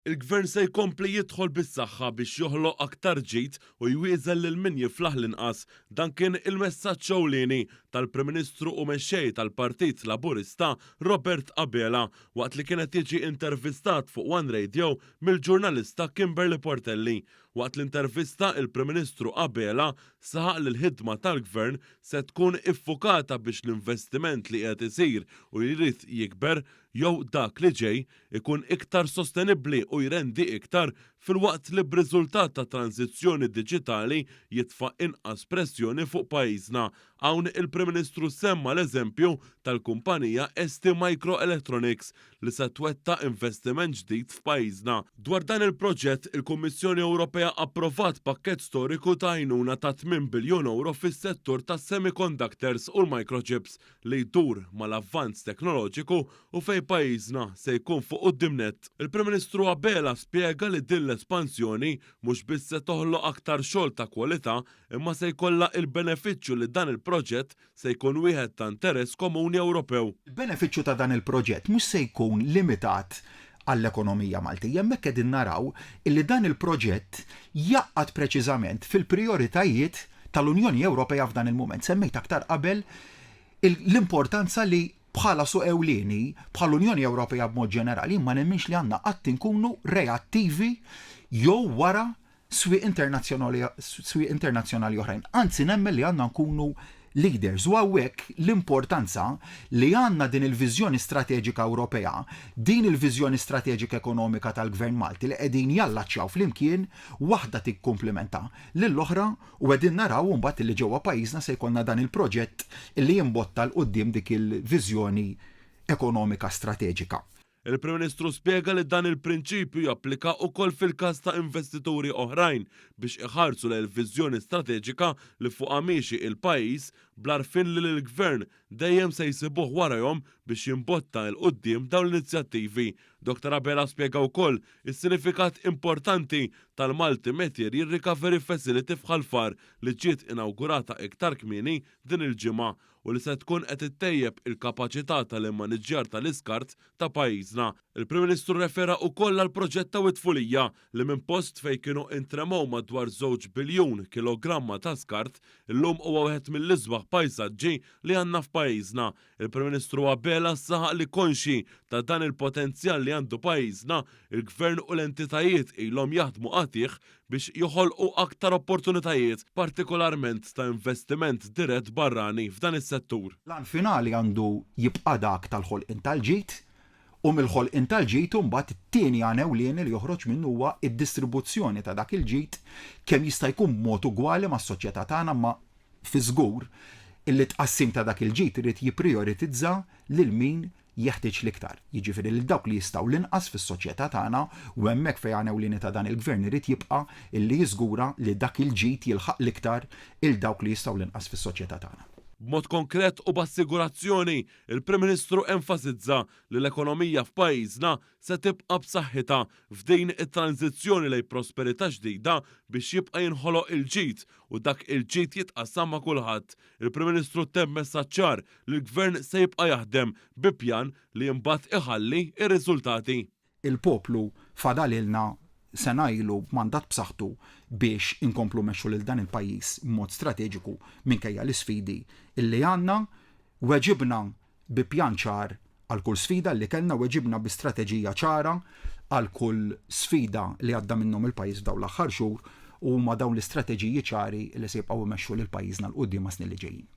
Il-gvern se jkompli jidħol bis-saħħa biex joħloq aktar ġid u jwieżel lil min jiflaħ l-inqas. Dan kien il-messaġġ ewlieni tal-Prim Ministru u mexxej tal-Partit Laburista Robert Abela waqt li kienet jiġi intervistat fuq One Radio mill-ġurnalista Kimberly Portelli. Waqt l-intervista il-Prim Ministru Abela saħaq li l-ħidma tal-gvern se tkun iffukata biex l-investiment li qed isir u jrid jikber jew dak li ġej ikun iktar sostenibbli u jrendi iktar fil-waqt li b'riżultat ta' tranzizzjoni diġitali jitfa' inqas pressjoni fuq pajjiżna. Hawn il-Prim Ministru semma l-eżempju tal-kumpanija ST Microelectronics li se twettaq investiment ġdid f'pajjiżna. Dwar dan il-proġett, il-Kummissjoni Ewropea approvat pakkett storiku ta' għajnuna ta' 8 biljun euro fis-settur tas semiconductors u l-microchips li jdur mal-avvanz teknoloġiku u fejn pajjiżna se jkun fuq quddiem-nett. Il-Prim Ministru Abela spjega li din l-espansjoni mhux biss se toħloq aktar xogħol ta' kwalità imma se jkollha il-benefiċċju li dan il-proġett se jkun wieħed ta' interess komuni Ewropew. Il-benefiċċju ta' dan il-proġett mhux se jkun limitat għall-ekonomija Maltija, hemmhekk qegħdin naraw illi dan il-proġett jaqqad preċiżament fil-prijoritajiet tal-Unjoni Ewropea f'dan il-mument. Semmejt aktar qabel l-importanza li bħala suq ewlieni bħall-Unjoni Ewropea b'mod ġenerali ma nemminx li għandna qatt inkunu reattivi jew wara swieq internazzjonali oħrajn. Anzi nemmen li għandna nkunu leaders u hawnhekk l-importanza li għandna din il-viżjoni strateġika Ewropea, din il-viżjoni strateġika ekonomika tal-Gvern Malti li qegħdin jallaċċjaw flimkien waħda tikkumplementa lill-oħra u qegħdin naraw mbagħad li ġewwa pajjiżna se jkollna dan il-proġett li jimbotta l quddiem dik il-viżjoni ekonomika strateġika. Il-Prim Ministru spjega li dan il-prinċipju japplika wkoll fil-każ ta' investituri oħrajn biex iħarsu lejn il-viżjoni strateġika li fuqha miexi il-pajjiż bl-għarfien li l-Gvern dejjem se jsibuh warahom biex jimbotta l quddiem dawn l-inizjattivi. Dr. Abela spjega wkoll is-sinifikat importanti tal-Malti Material Recovery Facility f'Ħalfar li ġiet inawgurata iktar kmieni din il-ġimgħa u li se tkun qed ittejjeb il-kapaċità tal-immaniġġjar tal-iskart ta' pajjiżna. Il-Prim Ministru refera wkoll għal proġett ta' Witfulija li minn post fejn kienu intremew madwar 2 biljun kilogramma ta' skart illum huwa wieħed mill-isbaħ pajsaġġi li għandna f'pajjiżna. Il-Prim Ministru Abela saħaq li konxi ta' dan il-potenzjal li għandu pajjiżna, il-Gvern u l-entitajiet ilhom jaħdmu qatih biex joħolqu aktar opportunitajiet, partikolarment ta' investiment dirett barrani f'dan is-settur. Lan finali għandu jibqa' dak tal-ħolqien tal-ġid u mill-ħolqien tal-ġid mbagħad it-tieni għan ewlieni li joħroġ minnu huwa d-distribuzzjoni ta' dak il-ġid kemm jista' jkun b'mod ugwali mas-soċjetà tagħna ma fi żgur illi tqassim ta' dak il-ġid irid jipprioritizza lil min jeħtieġ l-iktar. Jiġifieri lil dawk li jistgħu l-inqas fis-soċjetà tagħna u hemmhekk fejn għan ewlieni ta' dan il-Gvern irid jibqa' illi jiżgura li dak il-ġid jilħaq l-iktar il dawk li jistgħu l-inqas fis-soċjetà tagħna. B'mod konkret u b'assigurazzjoni, il-Prim Ministru enfasizza li l-ekonomija f'pajjiżna se tibqa' b'saħħitha f'din it-tranzizzjoni lejn prosperità ġdida biex jibqa' jinħoloq il-ġid u dak il-ġid jitqassam ma' kulħadd. Il-Prim Ministru temm messaġġ ċar li l-Gvern se jibqa' jaħdem bi pjan li mbagħad iħalli r-riżultati. Il-poplu fadalilna sena ilu b'mandat b'saħħtu biex inkomplu mexxu lil dan il-pajjiż b'mod strateġiku minkejja l-isfidi illi għandna weġibna bi pjan ċar għal kull sfida li kellna weġibna bi strateġija ċara għal kull sfida li għadda minnhom il-pajjiż f'dawn l-aħħar xhur u ma dawn l-istrateġiji ċari li se jibqgħu imexxu lil pajjiżna l qudiem ma' snin li ġejjin.